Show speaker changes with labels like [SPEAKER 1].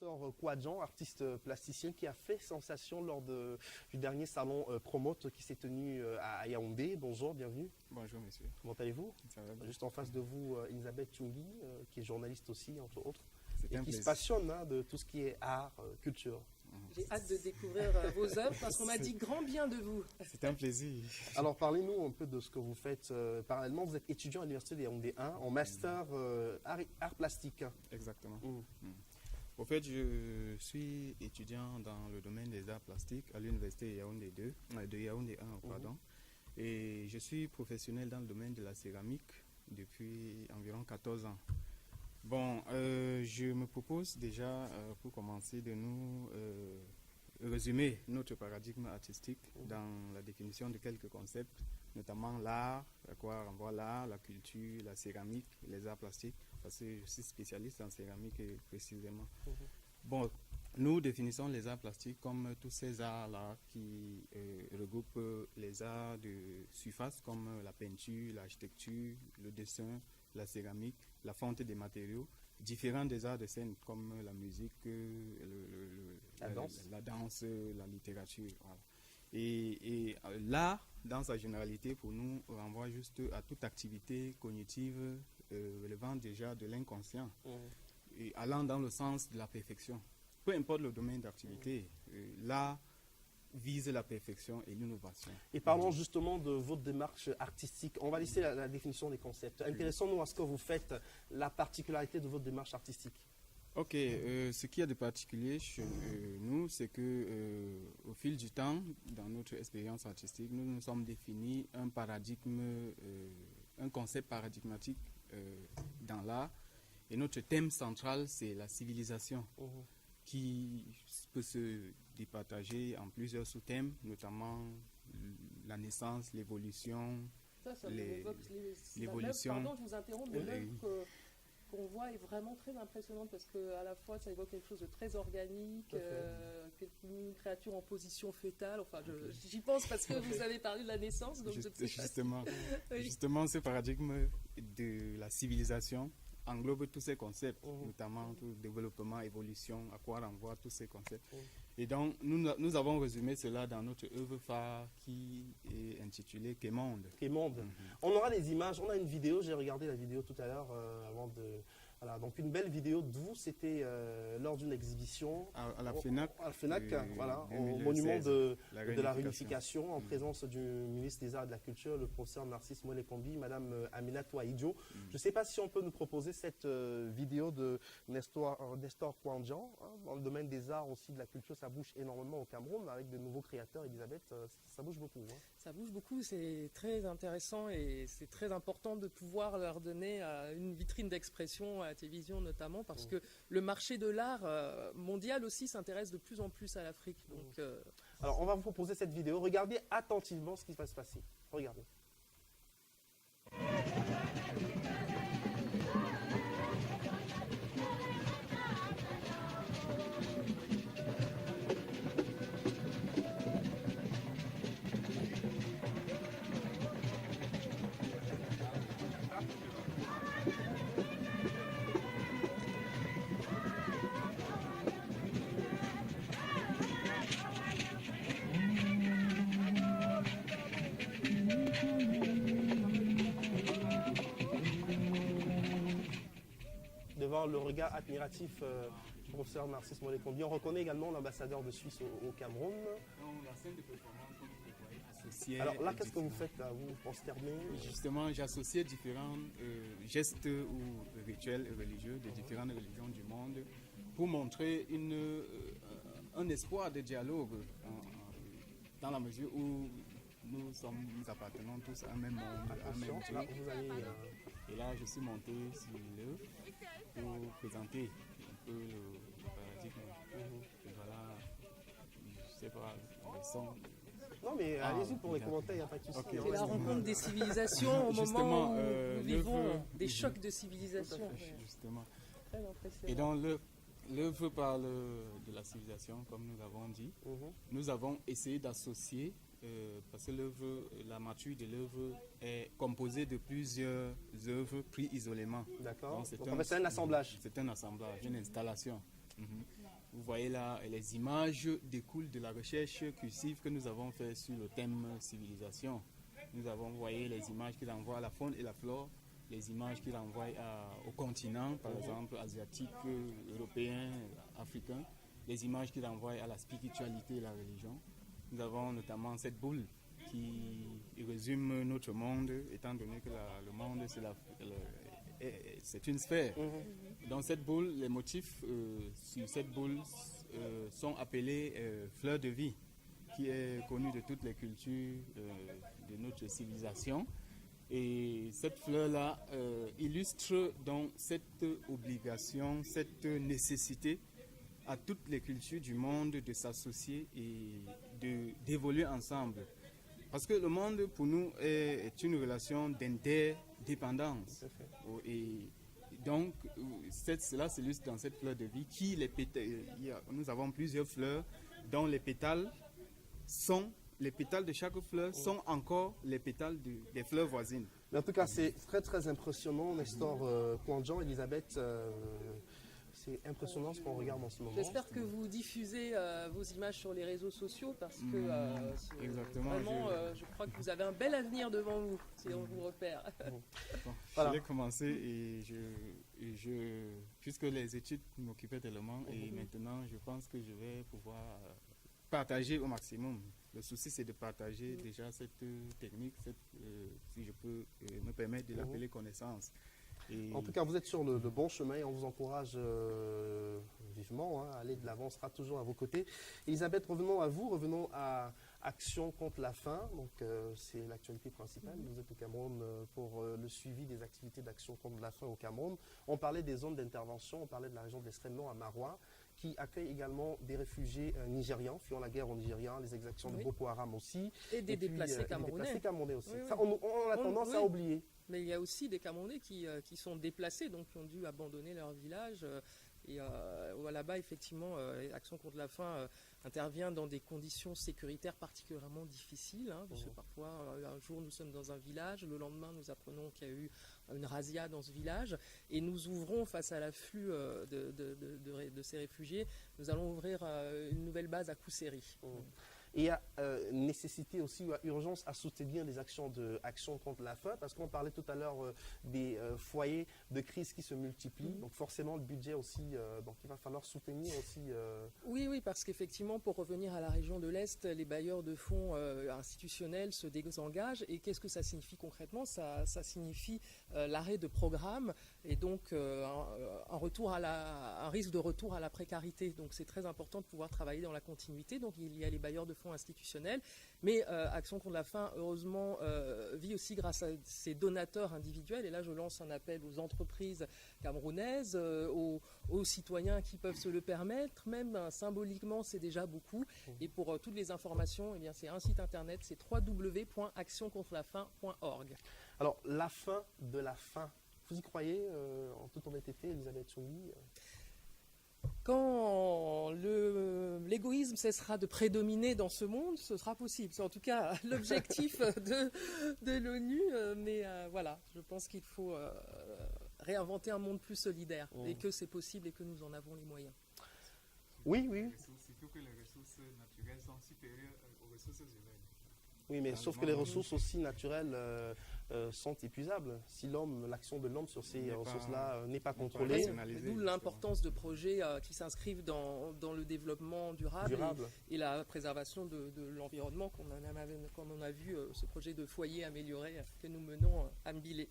[SPEAKER 1] Nestor Kouadjan, artiste plasticien qui a fait sensation lors du dernier salon Promote qui s'est tenu à Yaoundé. Bonjour, bienvenue.
[SPEAKER 2] Bonjour monsieur.
[SPEAKER 1] Comment allez-vous?
[SPEAKER 2] Ça va bien.
[SPEAKER 1] Juste en face de vous, Elisabeth Tchoungui, qui est journaliste aussi, entre autres,
[SPEAKER 2] C'est
[SPEAKER 1] et
[SPEAKER 2] un
[SPEAKER 1] qui se
[SPEAKER 2] plaisir.
[SPEAKER 1] passionne de tout ce qui est art, culture.
[SPEAKER 3] J'ai hâte de découvrir vos œuvres parce qu'on m'a dit grand bien de vous.
[SPEAKER 2] C'est un plaisir.
[SPEAKER 1] Alors parlez-nous un peu de ce que vous faites parallèlement. Vous êtes étudiant à l'Université de Yaoundé 1 en master art plastique.
[SPEAKER 2] Exactement.
[SPEAKER 1] Mm.
[SPEAKER 2] Au fait, je suis étudiant dans le domaine des arts plastiques à l'Université Yaoundé 2, de Yaoundé 1, pardon. Et je suis professionnel dans le domaine de la céramique depuis environ 14 ans. Bon, je me propose déjà, pour commencer, de nous résumer notre paradigme artistique dans la définition de quelques concepts, notamment l'art, à quoi renvoie l'art, la culture, la céramique, les arts plastiques, parce que je suis spécialiste en céramique précisément. Bon, nous définissons les arts plastiques comme tous ces arts-là qui regroupent les arts de surface comme la peinture, l'architecture, le dessin, la céramique, la fonte des matériaux, différents des arts de scène comme la musique, la danse, la littérature. Voilà. Et l'art, dans sa généralité, pour nous, renvoie juste à toute activité cognitive relevant déjà de l'inconscient et allant dans le sens de la perfection. Peu importe le domaine d'activité, l'art vise la perfection et l'innovation.
[SPEAKER 1] Et parlons justement de votre démarche artistique. On va laisser la définition des concepts. Intéressons-nous à ce que vous faites, la particularité de votre démarche artistique.
[SPEAKER 2] Ok, ce qu'il y a de particulier chez nous, c'est que au fil du temps, dans notre expérience artistique, nous nous sommes définis un paradigme, un concept paradigmatique dans l'art. Et notre thème central, c'est la civilisation, qui peut se départager en plusieurs sous-thèmes, notamment la naissance, l'évolution, l'évolution.
[SPEAKER 3] Pardon, je vous interromps, mais l'œuvre qu'on voit est vraiment très impressionnante parce qu'à la fois, ça évoque quelque chose de très organique, une créature en position fétale. Enfin, j'y pense parce que vous avez parlé de la naissance. Donc
[SPEAKER 2] justement, ce paradigme de la civilisation englobe tous ces concepts, notamment tout développement, évolution, à quoi renvoient tous ces concepts. Et donc, nous avons résumé cela dans notre œuvre phare qui est intitulée Kémonde.
[SPEAKER 1] Kémonde. On aura des images, on a une vidéo, j'ai regardé la vidéo tout à l'heure avant de... Voilà, donc une belle vidéo de vous, c'était lors d'une exhibition
[SPEAKER 2] à la FENAC,
[SPEAKER 1] voilà, au monument de la réunification, en présence du ministre des Arts et de la Culture, le professeur Narcisse Molekombi, Madame Amina Touaïdjo. Je ne sais pas si on peut nous proposer cette vidéo de Nestor Kouadjan, dans le domaine des arts aussi, de la culture, ça bouge énormément au Cameroun, avec de nouveaux créateurs, Elisabeth, ça bouge beaucoup.
[SPEAKER 3] Ça bouge beaucoup, c'est très intéressant et c'est très important de pouvoir leur donner une vitrine d'expression à la télévision notamment parce que le marché de l'art mondial aussi s'intéresse de plus en plus à l'Afrique. Donc,
[SPEAKER 1] alors on va vous proposer cette vidéo, regardez attentivement ce qui va se passer. Regardez. Devant le regard admiratif du professeur Narcisse Molekombi, on reconnaît également l'ambassadeur de Suisse au Cameroun.
[SPEAKER 2] La scène de performance, comme vous le voyez, associée.
[SPEAKER 1] Alors là, qu'est-ce que vous faites là, vous, pour se terminer?
[SPEAKER 2] Justement, j'associe différents gestes ou rituels religieux de différentes religions du monde pour montrer un espoir de dialogue dans la mesure où nous appartenons tous à un même monde, à un même Dieu.
[SPEAKER 1] Là, vous allez,
[SPEAKER 2] Et là, je suis monté sur l'œuvre pour présenter un peu le paradigme. Et voilà, je sais pas, le son.
[SPEAKER 1] Non, mais allez-y pour les commentaires, il n'y a pas de souci.
[SPEAKER 2] Okay.
[SPEAKER 3] c'est la rencontre des civilisations au moment où nous vivons des chocs de civilisation.
[SPEAKER 2] Justement.
[SPEAKER 3] Très impressionnant.
[SPEAKER 2] Et donc, l'œuvre parle de la civilisation, comme nous l'avons dit. Nous avons essayé d'associer, parce que la mature de l'œuvre est composée de plusieurs œuvres prises isolément.
[SPEAKER 1] D'accord.
[SPEAKER 2] Donc,
[SPEAKER 1] c'est un assemblage.
[SPEAKER 2] C'est un assemblage, une installation. Vous voyez là, les images découlent de la recherche cursive que nous avons fait sur le thème civilisation. Nous avons envoyé les images qui renvoient à la faune et la flore, les images qui renvoient au continent, par exemple asiatique, européen, africain, les images qui renvoient à la spiritualité et la religion. Nous avons notamment cette boule qui résume notre monde, étant donné que le monde c'est une sphère. Dans cette boule, les motifs sur cette boule sont appelés fleurs de vie, qui est connue de toutes les cultures de notre civilisation. Et cette fleur-là illustre donc cette obligation, cette nécessité à toutes les cultures du monde de s'associer et d'évoluer ensemble. Parce que le monde, pour nous, est une relation d'interdépendance. Et donc, cela s'illustre dans cette fleur de vie qui, nous avons plusieurs fleurs dont les pétales de chaque fleur sont encore les pétales des fleurs voisines.
[SPEAKER 1] Mais en tout cas, c'est très très impressionnant, Nestor Kouandjan, Elisabeth. C'est impressionnant ce qu'on regarde en ce moment.
[SPEAKER 3] J'espère que vous diffusez vos images sur les réseaux sociaux parce que
[SPEAKER 2] exactement,
[SPEAKER 3] vraiment, je crois que vous avez un bel avenir devant vous si on vous repère.
[SPEAKER 2] Voilà. Je vais commencer et puisque les études m'occupaient tellement et maintenant je pense que je vais pouvoir partager au maximum. Le souci c'est de partager déjà cette technique, si je peux me permettre de l'appeler connaissance.
[SPEAKER 1] En tout cas, vous êtes sur le bon chemin et on vous encourage vivement à aller de l'avant. On sera toujours à vos côtés. Elisabeth, revenons à vous, revenons à Action contre la faim. Donc, c'est l'actualité principale. Vous êtes au Cameroun pour le suivi des activités d'Action contre la faim au Cameroun. On parlait des zones d'intervention, on parlait de la région de l'extrême nord à Maroua, qui accueille également des réfugiés nigérians, fuyant la guerre au Nigeria, les exactions de Boko Haram aussi.
[SPEAKER 3] Et des déplacés camerounais.
[SPEAKER 1] Des déplacés camerounais aussi.
[SPEAKER 3] Oui,
[SPEAKER 1] ça, on a tendance à oublier.
[SPEAKER 3] Mais il y a aussi des Camerounais qui sont déplacés, donc qui ont dû abandonner leur village. Et là-bas, effectivement, Action contre la faim intervient dans des conditions sécuritaires particulièrement difficiles. Parce que parfois, un jour, nous sommes dans un village, le lendemain, nous apprenons qu'il y a eu une razzia dans ce village. Et nous ouvrons, face à l'afflux de ces réfugiés, nous allons ouvrir une nouvelle base à Kousséri.
[SPEAKER 1] Et il y a nécessité aussi, ou urgence à soutenir les actions Action contre la faim, parce qu'on parlait tout à l'heure des foyers de crise qui se multiplient. Donc forcément, le budget aussi, donc il va falloir soutenir aussi.
[SPEAKER 3] Oui, parce qu'effectivement, pour revenir à la région de l'Est, les bailleurs de fonds institutionnels se désengagent. Et qu'est-ce que ça signifie concrètement ? Ça signifie l'arrêt de programmes et donc un risque de retour à la précarité. Donc c'est très important de pouvoir travailler dans la continuité. Donc il y a les bailleurs de fonds institutionnels, mais Action contre la faim, heureusement, vit aussi grâce à ses donateurs individuels. Et là, je lance un appel aux entreprises camerounaises, aux citoyens qui peuvent se le permettre. Même symboliquement, c'est déjà beaucoup. Et pour toutes les informations, c'est un site internet, c'est www.actioncontrelafaim.org.
[SPEAKER 1] Alors, la fin de la faim, vous y croyez en toute honnêteté, Elisabeth Chouy?
[SPEAKER 3] Quand l'égoïsme cessera de prédominer dans ce monde, ce sera possible. C'est en tout cas l'objectif de l'ONU. Mais voilà, je pense qu'il faut réinventer un monde plus solidaire et que c'est possible et que nous en avons les moyens.
[SPEAKER 1] Oui.
[SPEAKER 2] Surtout que les ressources naturelles sont supérieures aux ressources humaines.
[SPEAKER 1] Oui, mais sauf que les ressources aussi naturelles sont épuisables si l'action de l'homme sur ces ressources-là n'est pas contrôlée.
[SPEAKER 3] D'où l'importance de projets qui s'inscrivent dans le développement durable. Et la préservation de l'environnement, comme on a vu ce projet de foyer amélioré que nous menons à Mbilé.